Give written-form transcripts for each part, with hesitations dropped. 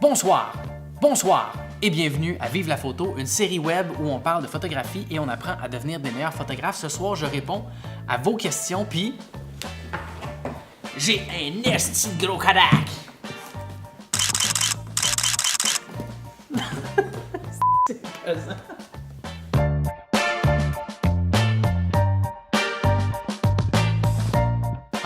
Bonsoir et bienvenue à Vive la photo, une série web où on parle de photographie et on apprend à devenir des meilleurs photographes. Ce soir, je réponds à vos questions, puis j'ai un esti de gros Kodak! C'est pesant.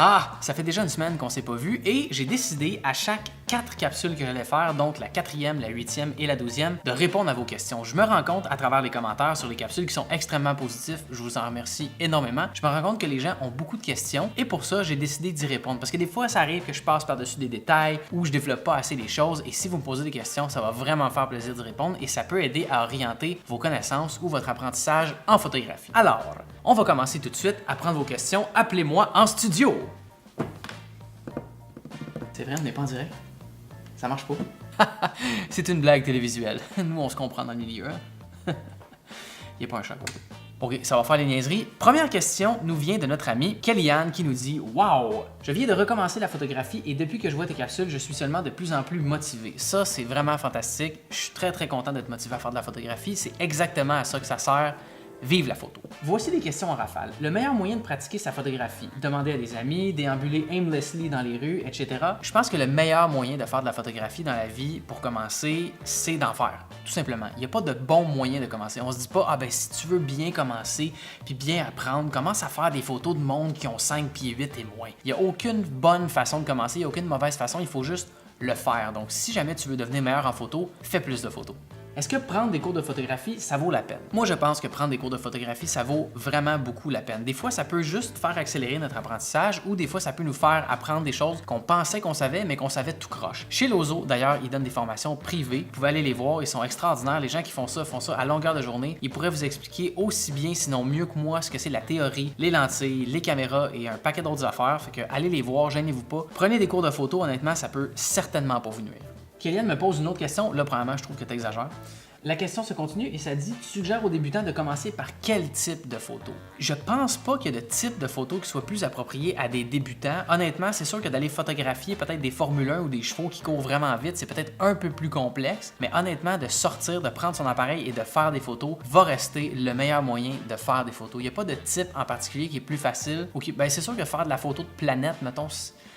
Ah, ça fait déjà une semaine qu'on s'est pas vu et j'ai décidé à chaque 4 capsules que j'allais faire, donc la 4e, la 8e et la 12e, de répondre à vos questions. Je me rends compte à travers les commentaires sur les capsules qui sont extrêmement positifs, je vous en remercie énormément. Je me rends compte que les gens ont beaucoup de questions et pour ça, j'ai décidé d'y répondre parce que des fois, ça arrive que je passe par-dessus des détails ou je développe pas assez les choses et si vous me posez des questions, ça va vraiment faire plaisir d'y répondre et ça peut aider à orienter vos connaissances ou votre apprentissage en photographie. Alors, on va commencer tout de suite à prendre vos questions. Appelez-moi en studio! C'est vrai, on n'est pas en direct? Ça marche pas? C'est une blague télévisuelle. Nous, on se comprend dans le milieu. Il n'y a pas un choc. OK, ça va faire les niaiseries. Première question nous vient de notre amie Kellyanne qui nous dit « Wow! Je viens de recommencer la photographie et depuis que je vois tes capsules, je suis seulement de plus en plus motivé. » Ça, c'est vraiment fantastique. Je suis très content d'être motivé à faire de la photographie. C'est exactement à ça que ça sert. Vive la photo. Voici des questions en rafale. Le meilleur moyen de pratiquer sa photographie? Demander à des amis, déambuler aimlessly dans les rues, etc. Je pense que le meilleur moyen de faire de la photographie dans la vie, pour commencer, c'est d'en faire. Tout simplement. Il n'y a pas de bon moyen de commencer. On se dit pas, ah ben si tu veux bien commencer, puis bien apprendre, commence à faire des photos de monde qui ont 5 pieds 8 et moins. Il n'y a aucune bonne façon de commencer, il n'y a aucune mauvaise façon, il faut juste le faire. Donc si jamais tu veux devenir meilleur en photo, fais plus de photos. Est-ce que prendre des cours de photographie, ça vaut la peine? Moi, je pense que prendre des cours de photographie, ça vaut vraiment beaucoup la peine. Des fois, ça peut juste faire accélérer notre apprentissage ou des fois, ça peut nous faire apprendre des choses qu'on pensait qu'on savait, mais qu'on savait tout croche. Chez Lozo, d'ailleurs, ils donnent des formations privées. Vous pouvez aller les voir, ils sont extraordinaires. Les gens qui font ça à longueur de journée. Ils pourraient vous expliquer aussi bien, sinon mieux que moi, ce que c'est la théorie, les lentilles, les caméras et un paquet d'autres affaires. Fait que allez les voir, gênez-vous pas. Prenez des cours de photo, honnêtement, ça peut certainement pas vous nuire. Kellyanne me pose une autre question. Là, premièrement, je trouve que tu exagères. La question se continue et ça dit « Tu suggères aux débutants de commencer par quel type de photo? » Je pense pas qu'il y ait de type de photo qui soit plus approprié à des débutants. Honnêtement, c'est sûr que d'aller photographier peut-être des Formule 1 ou des chevaux qui courent vraiment vite, c'est peut-être un peu plus complexe, mais honnêtement, de sortir, de prendre son appareil et de faire des photos va rester le meilleur moyen de faire des photos. Il n'y a pas de type en particulier qui est plus facile ou qui... Ben, c'est sûr que faire de la photo de planète, mettons,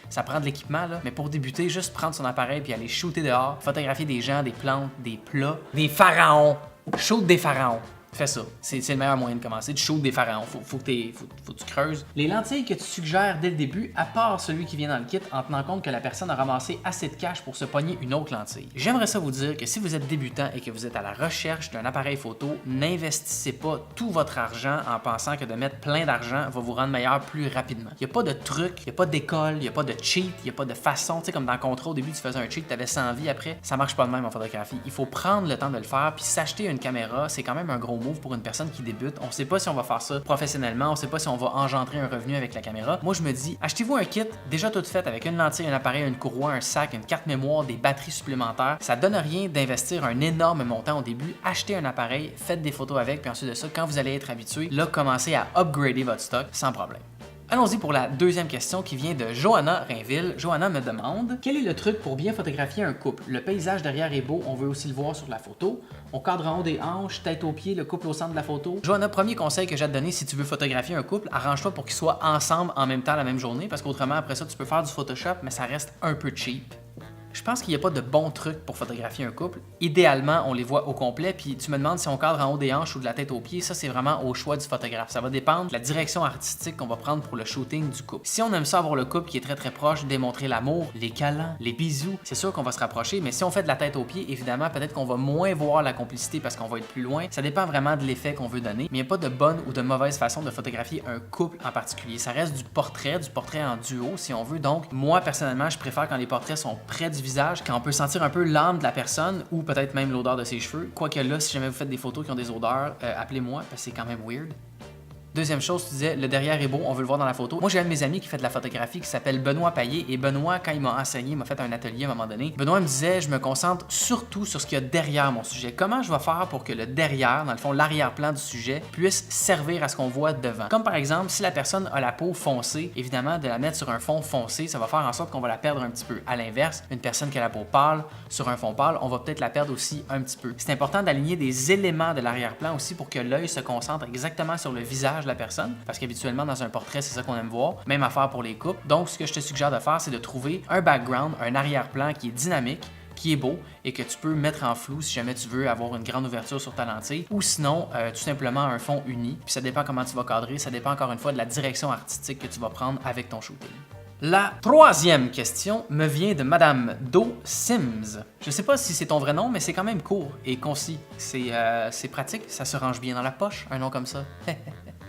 ça prend de l'équipement, là. Mais pour débuter, juste prendre son appareil puis aller shooter dehors, photographier des gens, des plantes, des plats, des pharaons. Shoot des pharaons. Fais ça. C'est le meilleur moyen de commencer. Tu shoot des pharaons. Faut que tu creuses. Les lentilles que tu suggères dès le début, à part celui qui vient dans le kit, en tenant compte que la personne a ramassé assez de cash pour se pogner une autre lentille. J'aimerais ça vous dire que si vous êtes débutant et que vous êtes à la recherche d'un appareil photo, n'investissez pas tout votre argent en pensant que de mettre plein d'argent va vous rendre meilleur plus rapidement. Il n'y a pas de truc, il n'y a pas d'école, il n'y a pas de cheat, il n'y a pas de façon. Tu sais, comme dans le contrat, au début, tu faisais un cheat, tu avais 100 vies après. Ça marche pas de même en photographie. Il faut prendre le temps de le faire, puis s'acheter une caméra, c'est quand même un gros move pour une personne qui débute. On sait pas si on va faire ça professionnellement, on sait pas si on va engendrer un revenu avec la caméra. Moi, je me dis, achetez-vous un kit déjà tout fait avec une lentille, un appareil, une courroie, un sac, une carte mémoire, des batteries supplémentaires. Ça donne rien d'investir un énorme montant au début. Achetez un appareil, faites des photos avec, puis ensuite de ça, quand vous allez être habitué, là, commencez à upgrader votre stock sans problème. Allons-y pour la deuxième question qui vient de Johanna Rainville. Johanna me demande: quel est le truc pour bien photographier un couple? Le paysage derrière est beau, on veut aussi le voir sur la photo. On cadre en haut des hanches, tête aux pieds, le couple au centre de la photo. Johanna, premier conseil que j'ai à te donner si tu veux photographier un couple, arrange-toi pour qu'ils soient ensemble en même temps la même journée parce qu'autrement après ça tu peux faire du Photoshop mais ça reste un peu cheap. Je pense qu'il n'y a pas de bon truc pour photographier un couple. Idéalement, on les voit au complet, puis tu me demandes si on cadre en haut des hanches ou de la tête aux pieds, ça c'est vraiment au choix du photographe. Ça va dépendre de la direction artistique qu'on va prendre pour le shooting du couple. Si on aime ça avoir le couple qui est très proche, démontrer l'amour, les câlins, les bisous, c'est sûr qu'on va se rapprocher, mais si on fait de la tête aux pieds, évidemment, peut-être qu'on va moins voir la complicité parce qu'on va être plus loin. Ça dépend vraiment de l'effet qu'on veut donner, mais il n'y a pas de bonne ou de mauvaise façon de photographier un couple en particulier. Ça reste du portrait en duo si on veut. Donc, moi personnellement, je préfère quand les portraits sont près du visage, quand on peut sentir un peu l'âme de la personne ou peut-être même l'odeur de ses cheveux. Quoique là, si jamais vous faites des photos qui ont des odeurs, appelez-moi parce que c'est quand même weird. Deuxième chose, tu disais, le derrière est beau, on veut le voir dans la photo. Moi, j'ai un de mes amis qui fait de la photographie qui s'appelle Benoît Payet. Et Benoît, quand il m'a enseigné, il m'a fait un atelier à un moment donné. Benoît me disait, je me concentre surtout sur ce qu'il y a derrière mon sujet. Comment je vais faire pour que le derrière, dans le fond, l'arrière-plan du sujet, puisse servir à ce qu'on voit devant. Comme par exemple, si la personne a la peau foncée, évidemment, de la mettre sur un fond foncé, ça va faire en sorte qu'on va la perdre un petit peu. À l'inverse, une personne qui a la peau pâle, sur un fond pâle, on va peut-être la perdre aussi un petit peu. C'est important d'aligner des éléments de l'arrière-plan aussi pour que l'œil se concentre exactement sur le visage de la personne, parce qu'habituellement, dans un portrait, c'est ça qu'on aime voir. Même affaire pour les couples. Donc, ce que je te suggère de faire, c'est de trouver un background, un arrière-plan qui est dynamique, qui est beau et que tu peux mettre en flou si jamais tu veux avoir une grande ouverture sur ta lentille, ou sinon tout simplement un fond uni. Puis ça dépend comment tu vas cadrer, ça dépend encore une fois de la direction artistique que tu vas prendre avec ton shooting. La troisième question me vient de Madame Do Sims. Je sais pas si c'est ton vrai nom, mais c'est quand même court et concis. C'est pratique, ça se range bien dans la poche, un nom comme ça.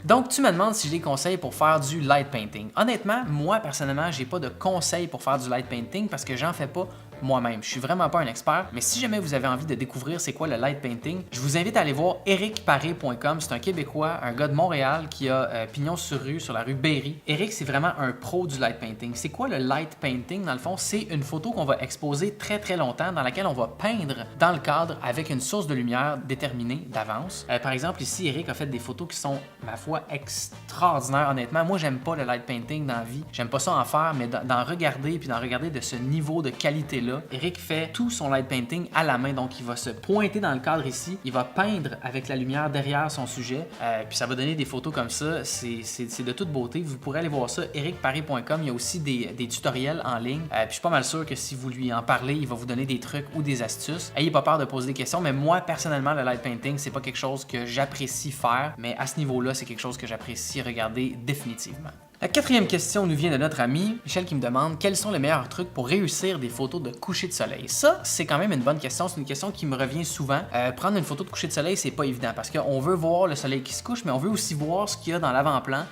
Donc, tu me demandes si j'ai des conseils pour faire du light painting. Honnêtement, moi, personnellement, j'ai pas de conseils pour faire du light painting parce que j'en fais pas moi-même. Je suis vraiment pas un expert, mais si jamais vous avez envie de découvrir c'est quoi le light painting, je vous invite à aller voir ericparé.com. C'est un Québécois, un gars de Montréal qui a pignon sur rue, sur la rue Berry. Eric, c'est vraiment un pro du light painting. C'est quoi le light painting? Dans le fond, c'est une photo qu'on va exposer très très longtemps, dans laquelle on va peindre dans le cadre avec une source de lumière déterminée d'avance. Par exemple, ici, Eric a fait des photos qui sont, ma foi, extraordinaires. Honnêtement, moi, j'aime pas le light painting dans la vie. J'aime pas ça en faire, mais d'en regarder puis d'en regarder de ce niveau de qualité-là, Eric fait tout son light painting à la main, donc il va se pointer dans le cadre ici, il va peindre avec la lumière derrière son sujet, puis ça va donner des photos comme ça, c'est de toute beauté. Vous pourrez aller voir ça, ericparé.com. Il y a aussi des tutoriels en ligne, puis je suis pas mal sûr que si vous lui en parlez, il va vous donner des trucs ou des astuces. Ayez pas peur de poser des questions, mais moi, personnellement, le light painting, c'est pas quelque chose que j'apprécie faire, mais à ce niveau-là, c'est quelque chose que j'apprécie regarder définitivement. La quatrième question nous vient de notre ami Michel qui me demande quels sont les meilleurs trucs pour réussir des photos de coucher de soleil. Ça, c'est quand même une bonne question. C'est une question qui me revient souvent. Prendre une photo de coucher de soleil, c'est pas évident parce qu'on veut voir le soleil qui se couche, mais on veut aussi voir ce qu'il y a dans l'avant-plan.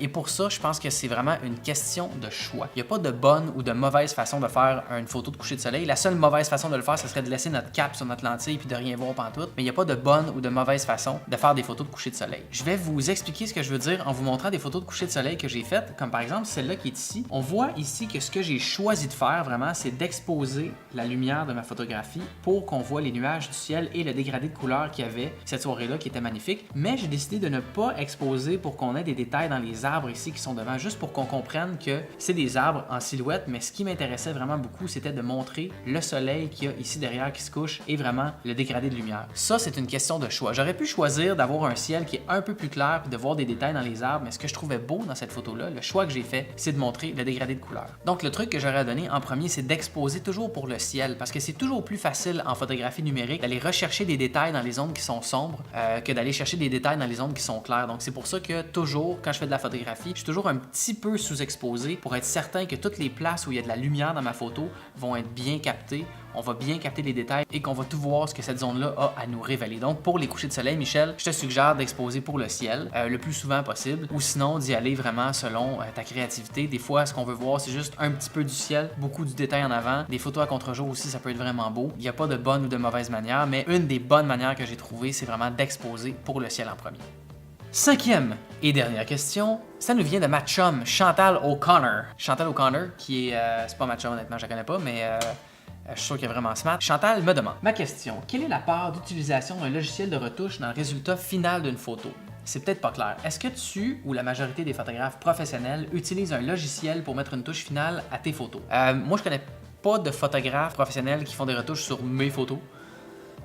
Et pour ça, je pense que c'est vraiment une question de choix. Il n'y a pas de bonne ou de mauvaise façon de faire une photo de coucher de soleil. La seule mauvaise façon de le faire, ce serait de laisser notre cap sur notre lentille puis de rien voir pantoute. Mais il n'y a pas de bonne ou de mauvaise façon de faire des photos de coucher de soleil. Je vais vous expliquer ce que je veux dire en vous montrant des photos de coucher de soleil que j'ai faites, comme par exemple celle-là qui est ici. On voit ici que ce que j'ai choisi de faire vraiment, c'est d'exposer la lumière de ma photographie pour qu'on voit les nuages du ciel et le dégradé de couleurs qu'il y avait cette soirée-là qui était magnifique. Mais j'ai décidé de ne pas exposer pour qu'on ait des détails dans les arbres ici qui sont devant, juste pour qu'on comprenne que c'est des arbres en silhouette. Mais ce qui m'intéressait vraiment beaucoup, c'était de montrer le soleil qu'il y a ici derrière qui se couche et vraiment le dégradé de lumière. Ça, c'est une question de choix. J'aurais pu choisir d'avoir un ciel qui est un peu plus clair et de voir des détails dans les arbres, mais ce que je trouvais beau dans cette photo-là, le choix que j'ai fait, c'est de montrer le dégradé de couleur. Donc le truc que j'aurais à donner en premier, c'est d'exposer toujours pour le ciel, parce que c'est toujours plus facile en photographie numérique d'aller rechercher des détails dans les zones qui sont sombres que d'aller chercher des détails dans les zones qui sont claires. Donc c'est pour ça que toujours, quand je fais de la photographie, je suis toujours un petit peu sous-exposé pour être certain que toutes les places où il y a de la lumière dans ma photo vont être bien captées. On va bien capter les détails et qu'on va tout voir ce que cette zone-là a à nous révéler. Donc, pour les couchers de soleil, Michel, je te suggère d'exposer pour le ciel le plus souvent possible, ou sinon d'y aller vraiment selon ta créativité. Des fois, ce qu'on veut voir, c'est juste un petit peu du ciel, beaucoup du détail en avant. Des photos à contre-jour aussi, ça peut être vraiment beau. Il n'y a pas de bonne ou de mauvaise manière, mais une des bonnes manières que j'ai trouvées, c'est vraiment d'exposer pour le ciel en premier. Cinquième et dernière question, ça nous vient de ma chum, Chantal O'Connor. Chantal O'Connor, qui est... c'est pas ma chum, honnêtement, je la connais pas, mais... je suis sûr qu'elle est vraiment smart. Chantal me demande. Ma question, quelle est la part d'utilisation d'un logiciel de retouche dans le résultat final d'une photo? C'est peut-être pas clair. Est-ce que tu ou la majorité des photographes professionnels utilisent un logiciel pour mettre une touche finale à tes photos? Moi, je connais pas de photographes professionnels qui font des retouches sur mes photos.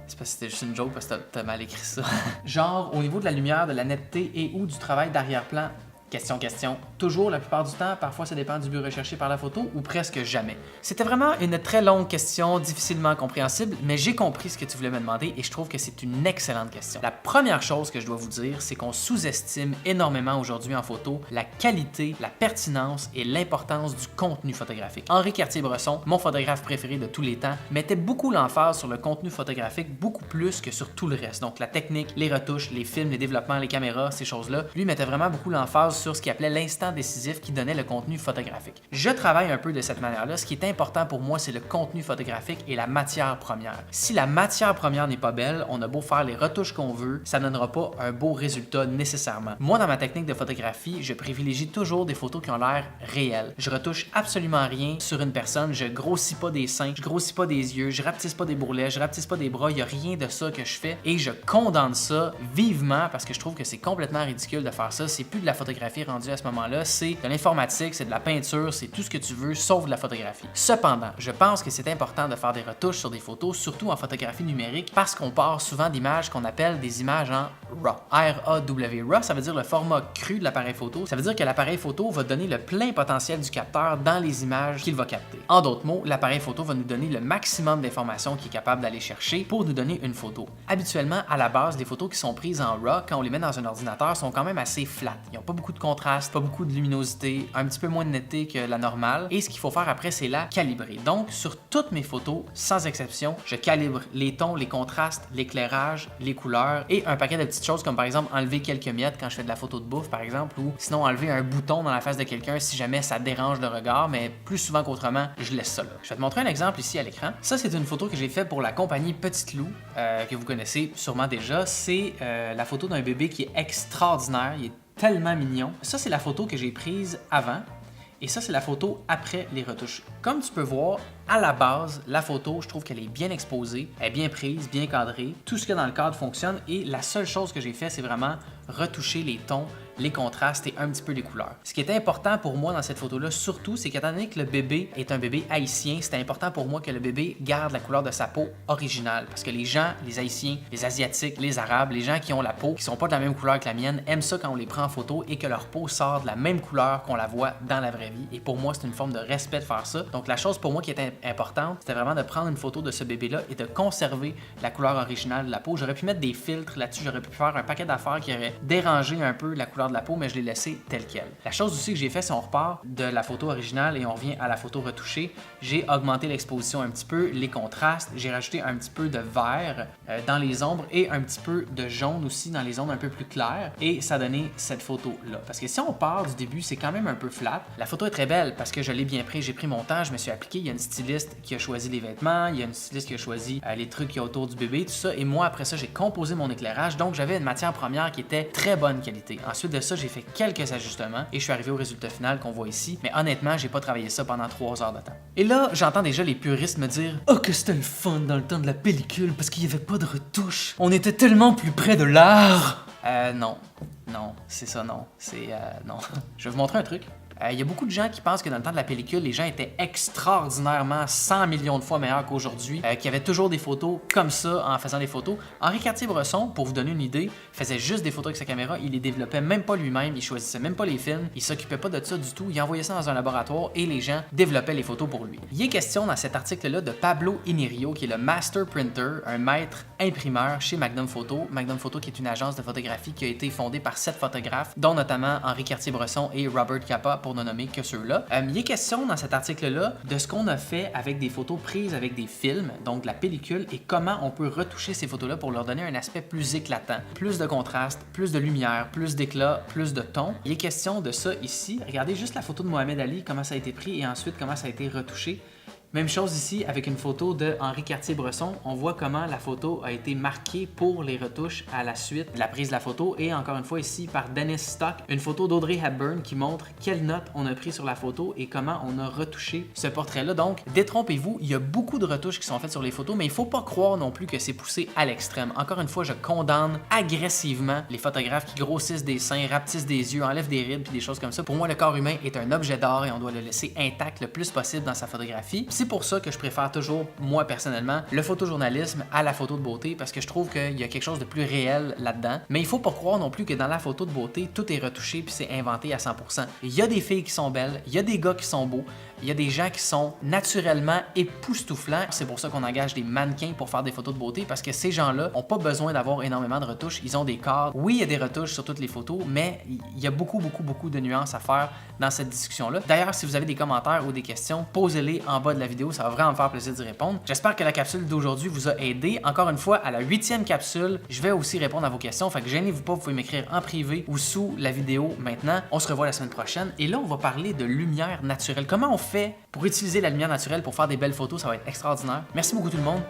C'est parce que c'était juste une joke parce que t'as mal écrit ça. Genre, au niveau de la lumière, de la netteté et ou du travail d'arrière-plan, question. Toujours, la plupart du temps, parfois ça dépend du but recherché par la photo ou presque jamais. C'était vraiment une très longue question, difficilement compréhensible, mais j'ai compris ce que tu voulais me demander et je trouve que c'est une excellente question. La première chose que je dois vous dire, c'est qu'on sous-estime énormément aujourd'hui en photo la qualité, la pertinence et l'importance du contenu photographique. Henri Cartier-Bresson, mon photographe préféré de tous les temps, mettait beaucoup l'emphase sur le contenu photographique, beaucoup plus que sur tout le reste. Donc la technique, les retouches, les films, les développements, les caméras, ces choses-là. Lui mettait vraiment beaucoup l'emphase sur ce qu'il appelait l'instant décisif qui donnait le contenu photographique. Je travaille un peu de cette manière-là. Ce qui est important pour moi, c'est le contenu photographique et la matière première. Si la matière première n'est pas belle, on a beau faire les retouches qu'on veut, ça ne donnera pas un beau résultat nécessairement. Moi, dans ma technique de photographie, je privilégie toujours des photos qui ont l'air réelles. Je retouche absolument rien sur une personne, je grossis pas des seins, je grossis pas des yeux, je rapetisse pas des bourrelets, je rapetisse pas des bras, il n'y a rien de ça que je fais et je condamne ça vivement parce que je trouve que c'est complètement ridicule de faire ça. C'est plus de la photographie rendue à ce moment-là, c'est de l'informatique, c'est de la peinture, c'est tout ce que tu veux sauf de la photographie. Cependant, je pense que c'est important de faire des retouches sur des photos, surtout en photographie numérique, parce qu'on part souvent d'images qu'on appelle des images en RAW. R-A-W, RAW, ça veut dire le format cru de l'appareil photo. Ça veut dire que l'appareil photo va donner le plein potentiel du capteur dans les images qu'il va capter. En d'autres mots, l'appareil photo va nous donner le maximum d'informations qu'il est capable d'aller chercher pour nous donner une photo. Habituellement, à la base, les photos qui sont prises en RAW, quand on les met dans un ordinateur, sont quand même assez flat. Ils n'ont pas beaucoup de contraste, pas beaucoup de luminosité, un petit peu moins de netteté que la normale. Et ce qu'il faut faire après, c'est la calibrer. Donc, sur toutes mes photos, sans exception, je calibre les tons, les contrastes, l'éclairage, les couleurs et un paquet de petites choses comme par exemple enlever quelques miettes quand je fais de la photo de bouffe par exemple, ou sinon enlever un bouton dans la face de quelqu'un si jamais ça dérange le regard, mais plus souvent qu'autrement, je laisse ça là. Je vais te montrer un exemple ici à l'écran. Ça, c'est une photo que j'ai faite pour la compagnie Petite Loup, que vous connaissez sûrement déjà. C'est la photo d'un bébé qui est extraordinaire, il est tellement mignon. Ça, c'est la photo que j'ai prise avant. Et ça, c'est la photo après les retouches. Comme tu peux voir, à la base, la photo, je trouve qu'elle est bien exposée, elle est bien prise, bien cadrée. Tout ce qu'il y a dans le cadre fonctionne et la seule chose que j'ai fait, c'est vraiment retoucher les tons, les contrastes et un petit peu les couleurs. Ce qui est important pour moi dans cette photo-là, surtout, c'est qu'étant donné que le bébé est un bébé haïtien, c'est important pour moi que le bébé garde la couleur de sa peau originale. Parce que les gens, les Haïtiens, les Asiatiques, les Arabes, les gens qui ont la peau, qui sont pas de la même couleur que la mienne, aiment ça quand on les prend en photo et que leur peau sort de la même couleur qu'on la voit dans la vraie vie. Et pour moi, c'est une forme de respect de faire ça. Donc la chose pour moi qui était importante, c'était vraiment de prendre une photo de ce bébé-là et de conserver la couleur originale de la peau. J'aurais pu mettre des filtres là-dessus, j'aurais pu faire un paquet d'affaires qui auraient dérangé un peu la couleur de la peau, mais je l'ai laissé telle quelle. La chose aussi que j'ai fait, si on repart de la photo originale et on revient à la photo retouchée, j'ai augmenté l'exposition un petit peu, les contrastes, j'ai rajouté un petit peu de vert dans les ombres et un petit peu de jaune aussi dans les ombres un peu plus claires et ça a donné cette photo-là. Parce que si on part du début, c'est quand même un peu flat. La photo est très belle parce que je l'ai bien pris, j'ai pris mon temps, je me suis appliqué, il y a une styliste qui a choisi les vêtements, il y a une styliste qui a choisi les trucs qu'il y a autour du bébé, tout ça, et moi après ça, j'ai composé mon éclairage, donc j'avais une matière première qui était très bonne qualité. Ensuite de ça, j'ai fait quelques ajustements et je suis arrivé au résultat final qu'on voit ici, mais honnêtement, j'ai pas travaillé ça pendant 3 heures de temps. Et là, j'entends déjà les puristes me dire « Oh que c'était le fun dans le temps de la pellicule parce qu'il y avait pas de retouche, on était tellement plus près de l'art !» Non, c'est ça, non, non. Je vais vous montrer un truc. Il y a beaucoup de gens qui pensent que dans le temps de la pellicule, les gens étaient extraordinairement 100 millions de fois meilleurs qu'aujourd'hui, qu'il y avait toujours des photos comme ça en faisant des photos. Henri Cartier-Bresson, pour vous donner une idée, faisait juste des photos avec sa caméra, il les développait même pas lui-même, il choisissait même pas les films, il s'occupait pas de ça du tout, il envoyait ça dans un laboratoire et les gens développaient les photos pour lui. Il est question dans cet article-là de Pablo Inirio, qui est le Master Printer, un maître imprimeur chez Magnum Photo. Magnum Photo qui est une agence de photographie qui a été fondée par 7 photographes, dont notamment Henri Cartier-Bresson et Robert Capa, pour ne nommer que ceux-là. Il est question dans cet article-là de ce qu'on a fait avec des photos prises avec des films, donc de la pellicule, et comment on peut retoucher ces photos-là pour leur donner un aspect plus éclatant, plus de contraste, plus de lumière, plus d'éclat, plus de ton. Il est question de ça ici. Regardez juste la photo de Mohamed Ali, comment ça a été pris et ensuite comment ça a été retouché. Même chose ici avec une photo de Henri Cartier-Bresson. On voit comment la photo a été marquée pour les retouches à la suite de la prise de la photo. Et encore une fois ici par Dennis Stock, une photo d'Audrey Hepburn qui montre quelles notes on a pris sur la photo et comment on a retouché ce portrait-là. Donc, détrompez-vous, il y a beaucoup de retouches qui sont faites sur les photos, mais il ne faut pas croire non plus que c'est poussé à l'extrême. Encore une fois, je condamne agressivement les photographes qui grossissent des seins, rapetissent des yeux, enlèvent des rides puis des choses comme ça. Pour moi, le corps humain est un objet d'art et on doit le laisser intact le plus possible dans sa photographie. C'est pour ça que je préfère toujours, moi personnellement, le photojournalisme à la photo de beauté parce que je trouve qu'il y a quelque chose de plus réel là-dedans. Mais il faut pas croire non plus que dans la photo de beauté, tout est retouché puis c'est inventé à 100%. Il y a des filles qui sont belles, il y a des gars qui sont beaux, Il y a des gens qui sont naturellement époustouflants. C'est pour ça qu'on engage des mannequins pour faire des photos de beauté, parce que ces gens-là n'ont pas besoin d'avoir énormément de retouches. Ils ont des corps. Oui, il y a des retouches sur toutes les photos, mais il y a beaucoup de nuances à faire dans cette discussion-là. D'ailleurs, si vous avez des commentaires ou des questions, posez-les en bas de la vidéo. Ça va vraiment me faire plaisir d'y répondre. J'espère que la capsule d'aujourd'hui vous a aidé. Encore une fois, à la 8e capsule, je vais aussi répondre à vos questions. Fait que gênez-vous pas, vous pouvez m'écrire en privé ou sous la vidéo maintenant. On se revoit la semaine prochaine. Et là, on va parler de lumière naturelle. Comment on fait pour utiliser la lumière naturelle pour faire des belles photos? Ça va être extraordinaire. Merci beaucoup tout le monde.